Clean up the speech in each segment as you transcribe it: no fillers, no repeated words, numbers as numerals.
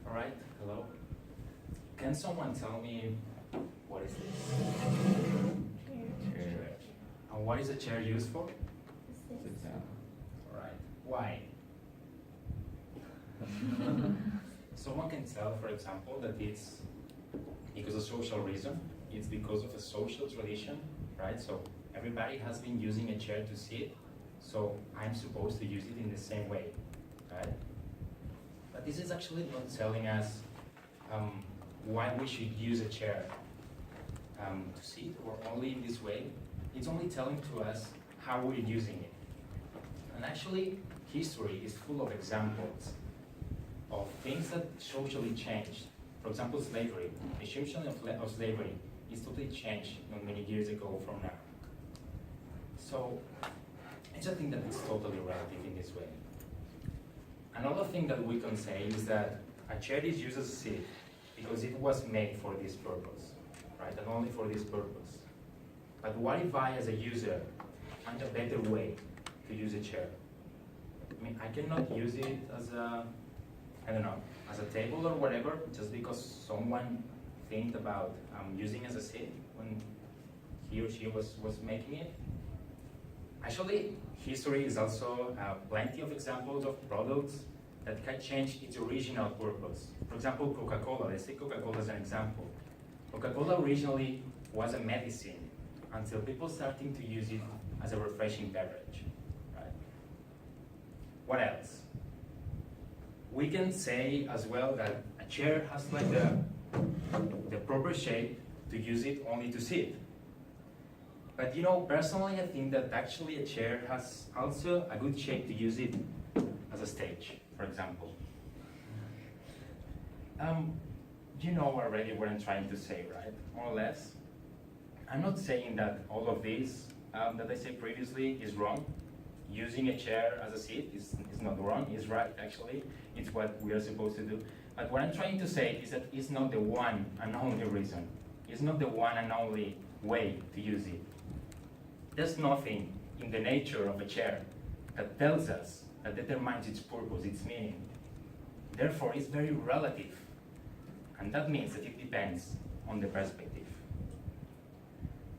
All right, hello. Can someone tell me what is this? Chair. And what is a chair used for? Sit down. All right. Why? Someone can tell, for example, that it's because of social reason. It's because of a social tradition, right? So everybody has been using a chair to sit, so I'm supposed to use it in the same way, right? But this is actually not telling us why we should use a chair to sit or only in this way. It's only telling to us how we're using it. And actually, history is full of examples of things that socially changed. For example, slavery. The assumption of slavery is totally changed not many years ago from now. So I just think that it's totally relative in this way. Another thing that we can say is that a chair is used as a seat because it was made for this purpose, right? And only for this purpose. But what if I, as a user, find a better way to use a chair? I mean, I cannot use it as a, I don't know, as a table or whatever, just because someone think about using as a seat when he or she was making it. Actually, history is also plenty of examples of products that can change its original purpose. For example, Coca-Cola. Let's take Coca-Cola as an example. Coca-Cola originally was a medicine until people started to use it as a refreshing beverage. Right? What else? We can say as well that a chair has like the proper shape to use it only to sit. But you know, personally, I think that actually a chair has also a good shape to use it as a stage, for example. You know already what I'm trying to say, right? More or less. I'm not saying that all of this that I said previously is wrong. Using a chair as a seat is not wrong, it's right actually. It's what we are supposed to do. But what I'm trying to say is that it's not the one and only reason. It's not the one and only way to use it. There's nothing in the nature of a chair that tells us, that determines its purpose, its meaning. Therefore, it's very relative. And that means that it depends on the perspective.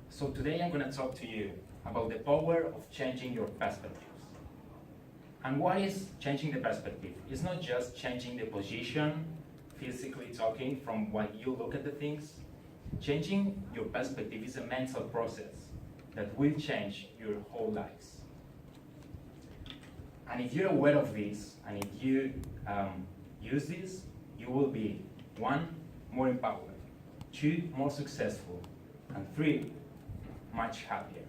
So today I'm going to talk to you about the power of changing your perspectives. And what is changing the perspective? It's not just changing the position, physically talking, from what you look at the things. Changing your perspective is a mental process that will change your whole lives. And if you're aware of this, and if you use this, you will be 1, more empowered, 2, more successful, and 3, much happier.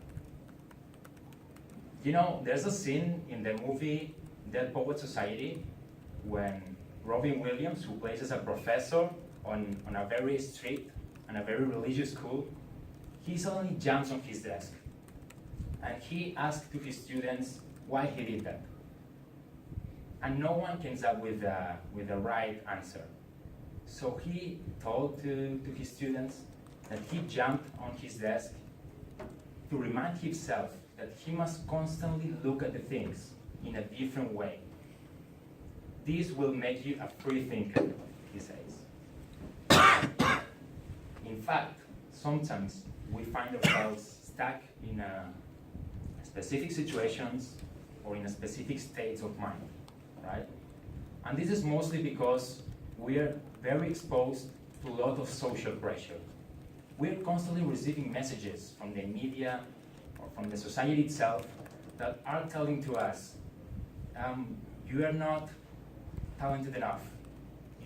You know, there's a scene in the movie Dead Poets Society when Robin Williams, who plays as a professor on a very strict and a very religious school, he suddenly jumps on his desk and he asks to his students why he did that. And no one comes up with the right answer. So he told to his students that he jumped on his desk to remind himself that he must constantly look at the things in a different way. This will make you a free thinker, he says. In fact, sometimes we find ourselves stuck in specific situations or in a specific state of mind, right? And this is mostly because we are very exposed to a lot of social pressure. We are constantly receiving messages from the media or from the society itself that are telling to us, you are not talented enough,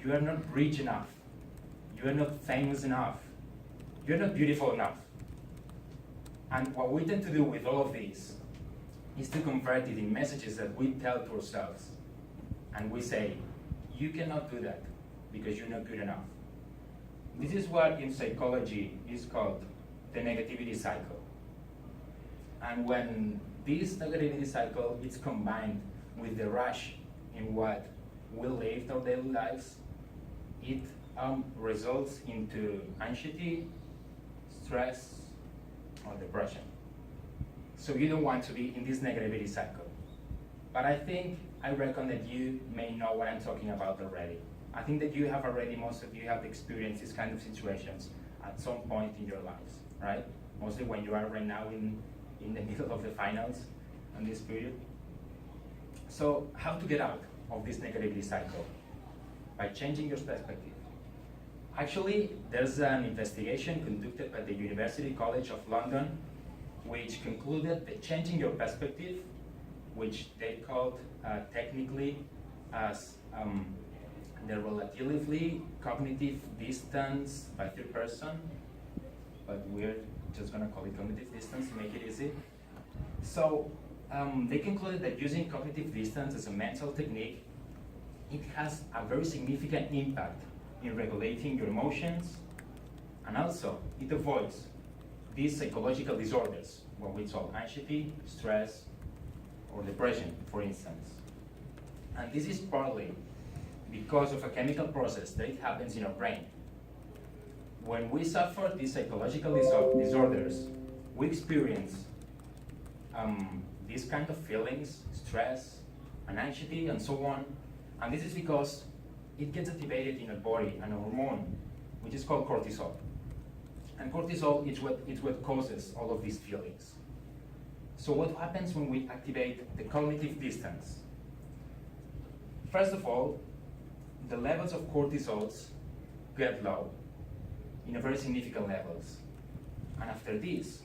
you are not rich enough, you are not famous enough, you're not beautiful enough. And what we tend to do with all of this is to convert it in messages that we tell to ourselves. And we say, you cannot do that because you're not good enough. This is what in psychology is called the negativity cycle. And when this negativity cycle is combined with the rush in what we live our daily lives, it results into anxiety, stress, or depression. So you don't want to be in this negativity cycle. But I reckon that you may know what I'm talking about already. I think that you have already, most of you have experienced these kind of situations at some point in your lives, right? Mostly when you are right now in the middle of the finals and this period. So how to get out of this negativity cycle? By changing your perspective. Actually, there's an investigation conducted by the University College of London which concluded that changing your perspective, which they called technically as the relatively cognitive distance by third person, but we're just gonna call it cognitive distance to make it easy. So they concluded that using cognitive distance as a mental technique, it has a very significant impact in regulating your emotions, and also it avoids these psychological disorders, what we call anxiety, stress, or depression, for instance. And this is partly because of a chemical process that it happens in our brain. When we suffer these psychological disorders, we experience these kind of feelings, stress, and anxiety, and so on. And this is because it gets activated in our body, an hormone, which is called cortisol. And cortisol is what causes all of these feelings. So what happens when we activate the cognitive distance? First of all, the levels of cortisols get low in a very significant levels. And after this,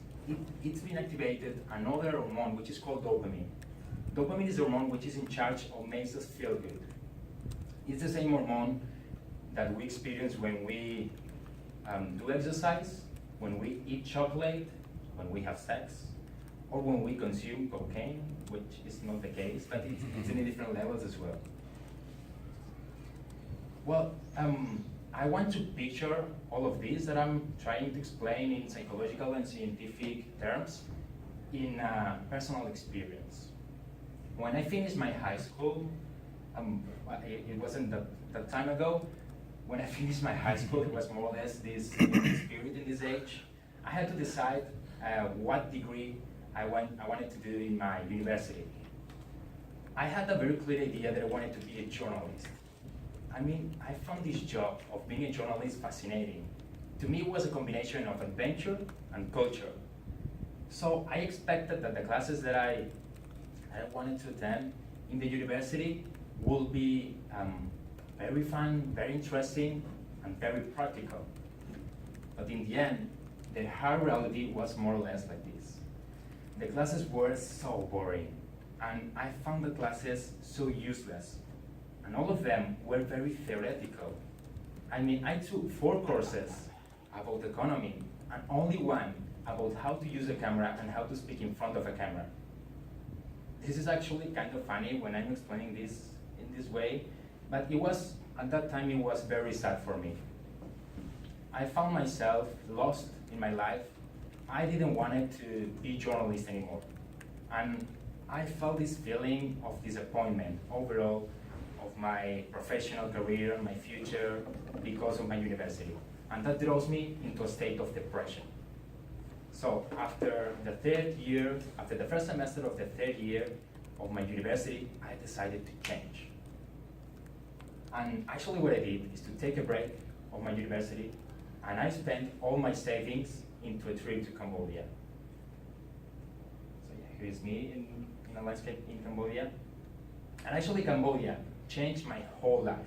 it's been activated another hormone which is called dopamine. Dopamine is the hormone which is in charge of makes us feel good. It's the same hormone that we experience when we do exercise, when we eat chocolate, when we have sex, or when we consume cocaine, which is not the case, but it's in different levels as well. Well, I want to picture all of this that I'm trying to explain in psychological and scientific terms in a personal experience. When I finished my high school, it wasn't that time ago. When I finished my high school, it was more or less this period in this age. I had to decide what degree I wanted to do in my university. I had a very clear idea that I wanted to be a journalist. I mean, I found this job of being a journalist fascinating. To me, it was a combination of adventure and culture. So I expected that the classes that I wanted to attend in the university will be very fun, very interesting, and very practical. But in the end, the hard reality was more or less like this. The classes were so boring, and I found the classes so useless. And all of them were very theoretical. I mean, I took 4 courses about economy, and only one about how to use a camera and how to speak in front of a camera. This is actually kind of funny when I'm explaining this in this way, but it was, at that time, it was very sad for me. I found myself lost in my life. I didn't want to be a journalist anymore. And I felt this feeling of disappointment overall of my professional career and my future because of my university. And that draws me into a state of depression. So after the first semester of the 3rd year of my university, I decided to change. And actually what I did is to take a break of my university, and I spent all my savings into a trip to Cambodia. So yeah, here's me in a landscape in Cambodia. And actually Cambodia changed my whole life,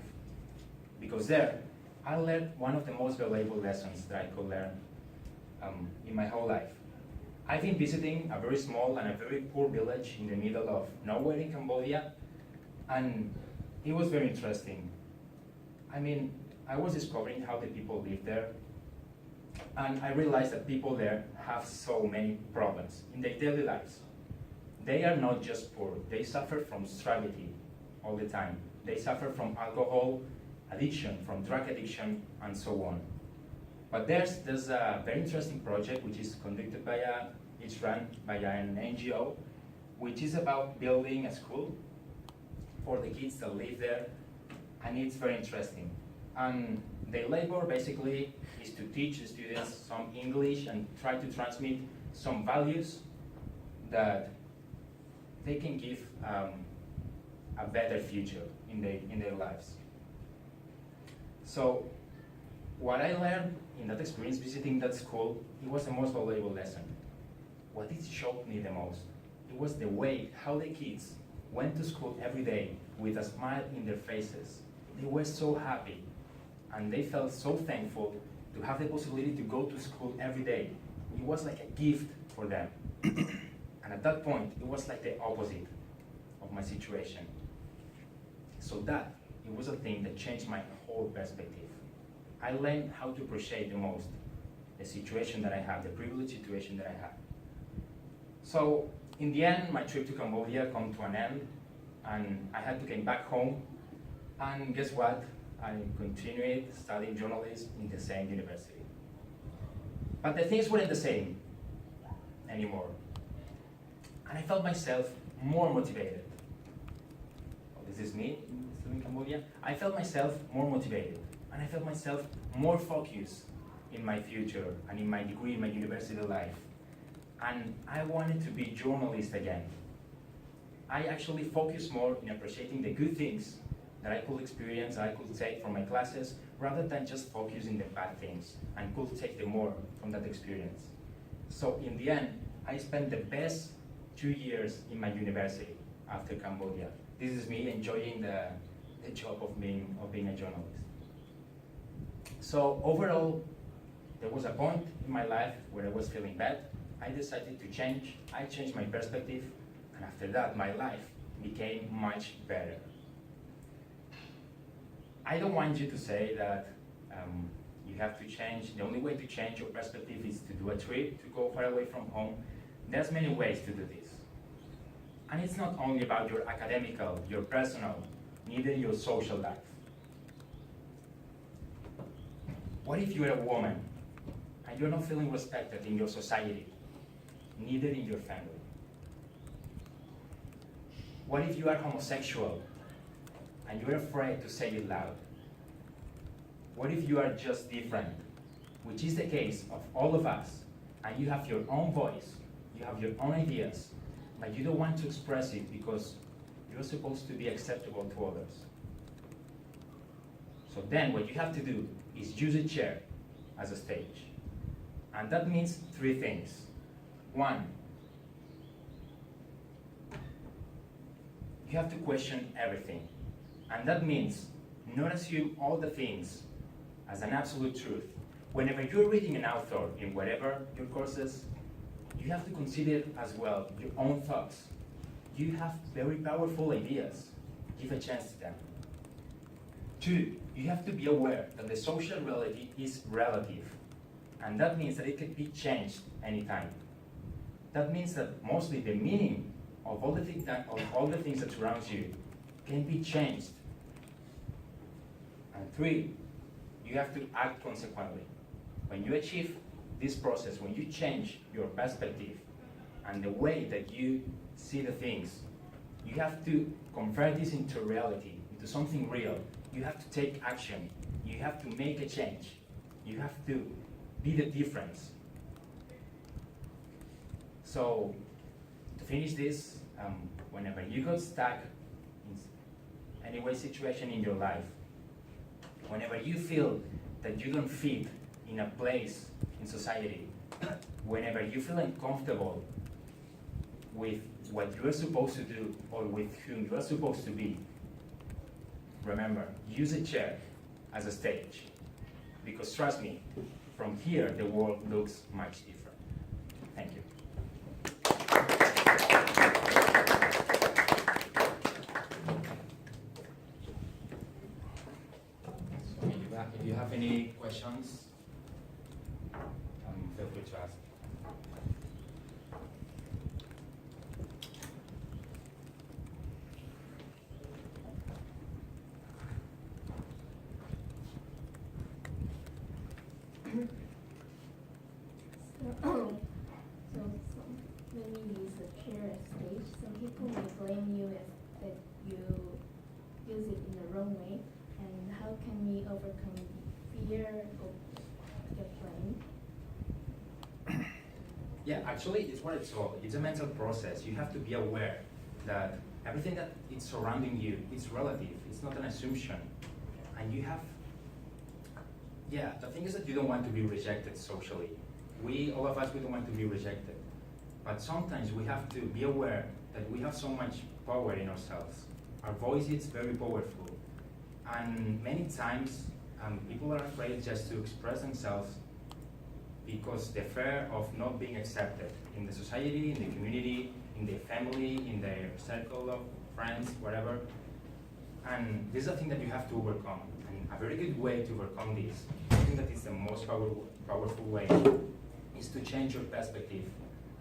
because there I learned one of the most valuable lessons that I could learn in my whole life. I've been visiting a very small and a very poor village in the middle of nowhere in Cambodia, and it was very interesting. I mean, I was discovering how the people live there, and I realized that people there have so many problems in their daily lives. They are not just poor, they suffer from struggle all the time. They suffer from alcohol addiction, from drug addiction, and so on. But there's a very interesting project which is conducted by it's run by an NGO, which is about building a school for the kids that live there, and it's very interesting. And their labor basically is to teach the students some English and try to transmit some values that they can give a better future in their lives. So what I learned in that experience visiting that school, it was the most valuable lesson. What it shocked me the most, it was the way how the kids went to school every day with a smile in their faces. They were so happy, and they felt so thankful to have the possibility to go to school every day. It was like a gift for them. And at that point, it was like the opposite of my situation. So that, it was a thing that changed my whole perspective. I learned how to appreciate the most the situation that I have, the privileged situation that I have. So in the end, my trip to Cambodia came to an end, and I had to come back home. And guess what? I continued studying journalism in the same university. But the things weren't the same anymore. And I felt myself more motivated. Oh, this is me still in Cambodia. I felt myself more motivated, and I felt myself more focused in my future and in my degree, in my university life. And I wanted to be a journalist again. I actually focused more in appreciating the good things that I could experience, I could take from my classes, rather than just focusing the bad things, and could take the more from that experience. So in the end, I spent the best 2 years in my university after Cambodia. This is me enjoying the job of being a journalist. So overall, there was a point in my life where I was feeling bad. I decided to change. I changed my perspective, and after that, my life became much better. I don't want you to say that you have to change. The only way to change your perspective is to do a trip, to go far away from home. There's many ways to do this. And it's not only about your academical, your personal, neither your social life. What if you're a woman and you're not feeling respected in your society, neither in your family? What if you are homosexual and you're afraid to say it loud? What if you are just different, which is the case of all of us, and you have your own voice, you have your own ideas, but you don't want to express it because you're supposed to be acceptable to others? So then what you have to do is use a chair as a stage. And that means 3 things. 1, you have to question everything. And that means not assume all the things as an absolute truth. Whenever you're reading an author in whatever your courses, you have to consider as well your own thoughts. You have very powerful ideas. Give a chance to them. 2, you have to be aware that the social reality is relative. And that means that it can be changed anytime. That means that mostly the meaning of all the things that surrounds you can be changed. And 3, you have to act consequently. When you achieve this process, when you change your perspective and the way that you see the things, you have to convert this into reality, into something real. You have to take action. You have to make a change. You have to be the difference. So, to finish this, whenever you got stuck in any way situation in your life, whenever you feel that you don't fit in a place in society, whenever you feel uncomfortable with what you are supposed to do or with whom you are supposed to be, remember, use a chair as a stage. Because trust me, from here the world looks much different. Thank you. If you have any questions, feel free to ask. So when you use a chair as stage, some people may blame you as that you use it in the wrong way. And how can we overcome fear of get blamed? Yeah, actually, it's what it's all. It's a mental process. You have to be aware that everything that is surrounding you is relative. It's not an assumption, and you have Yeah, the thing is that you don't want to be rejected socially. All of us, we don't want to be rejected. But sometimes we have to be aware that we have so much power in ourselves. Our voice is very powerful. And many times, people are afraid just to express themselves because the fear of not being accepted in the society, in the community, in their family, in their circle of friends, whatever. And this is a thing that you have to overcome. And a very good way to overcome this, I think that is the most powerful way, is to change your perspective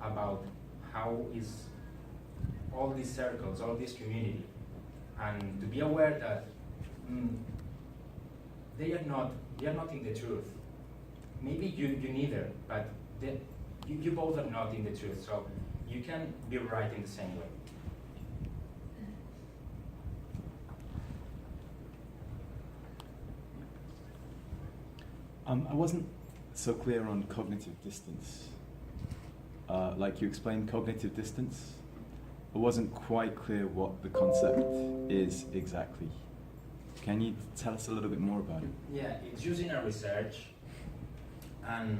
about how is all these circles, all this community, and to be aware that they are not in the truth. Maybe you neither, but you both are not in the truth, so you can be right in the same way. I wasn't so clear on cognitive distance. Like you explained cognitive distance, I wasn't quite clear what the concept is exactly. Can you tell us a little bit more about it? Yeah, it's used in a research, and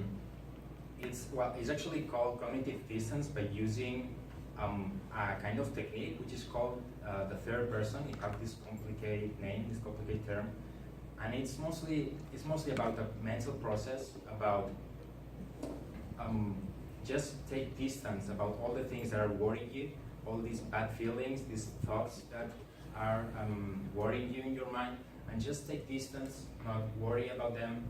it's actually called cognitive distance by using a kind of technique which is called the third person. It has this complicated name, this complicated term, and it's mostly about a mental process about just take distance about all the things that are worrying you, all these bad feelings, these thoughts that are worrying you in your mind, and just take distance, not worry about them.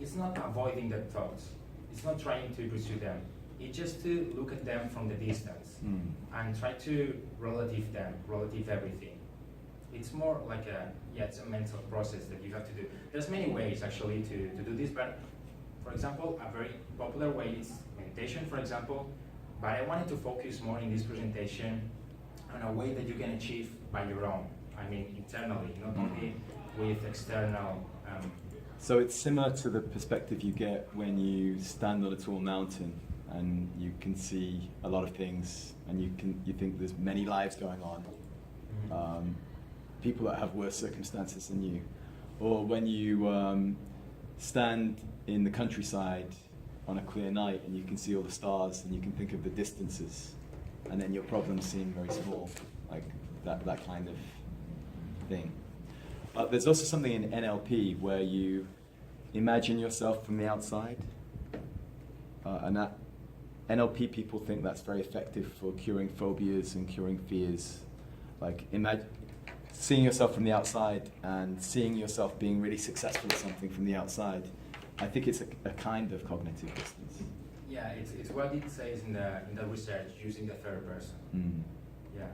It's not avoiding the thoughts. It's not trying to pursue them. It's just to look at them from the distance and try to relative everything. It's more like it's a mental process that you have to do. There's many ways actually to do this, but for example, a very popular way is meditation, for example, but I wanted to focus more in this presentation on a way that you can achieve by your own. I mean, internally, not only with external. So it's similar to the perspective you get when you stand on a tall mountain and you can see a lot of things, and you think there's many lives going on, people that have worse circumstances than you, or when you stand in the countryside on a clear night and you can see all the stars and you can think of the distances, and then your problems seem very small, like that kind of thing. There's also something in NLP where you imagine yourself from the outside, and that NLP people think that's very effective for curing phobias and curing fears. Like seeing yourself from the outside and seeing yourself being really successful at something from the outside. I think it's a kind of cognitive distance. Yeah, it's what it says in the research using the third person. Yeah.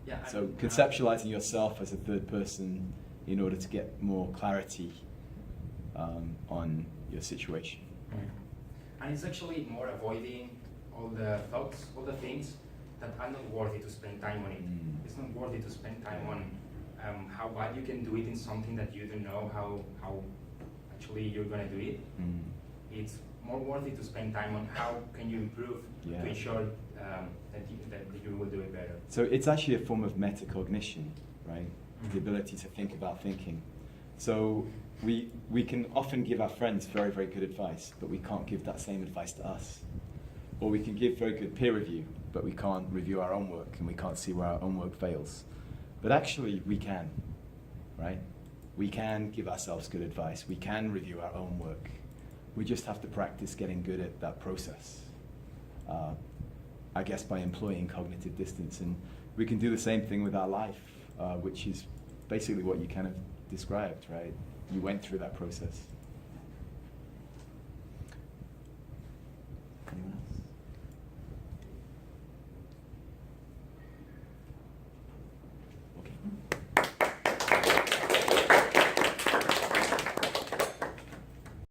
Yeah. So conceptualizing yourself as a third person in order to get more clarity on your situation. And it's actually more avoiding all the thoughts, all the things that are not worthy to spend time on it. It's not worthy to spend time on how bad you can do it in something that you don't know how actually you're going to do it. It's more worthy to spend time on how can you improve to ensure that you will do it better. So it's actually a form of metacognition, right? The ability to think about thinking. So we can often give our friends very, very good advice, but we can't give that same advice to us. Or we can give very good peer review, but we can't review our own work and we can't see where our own work fails. But actually we can, right? We can give ourselves good advice. We can review our own work. We just have to practice getting good at that process. I guess by employing cognitive distance. And we can do the same thing with our life, which is basically what you kind of described, right? You went through that process.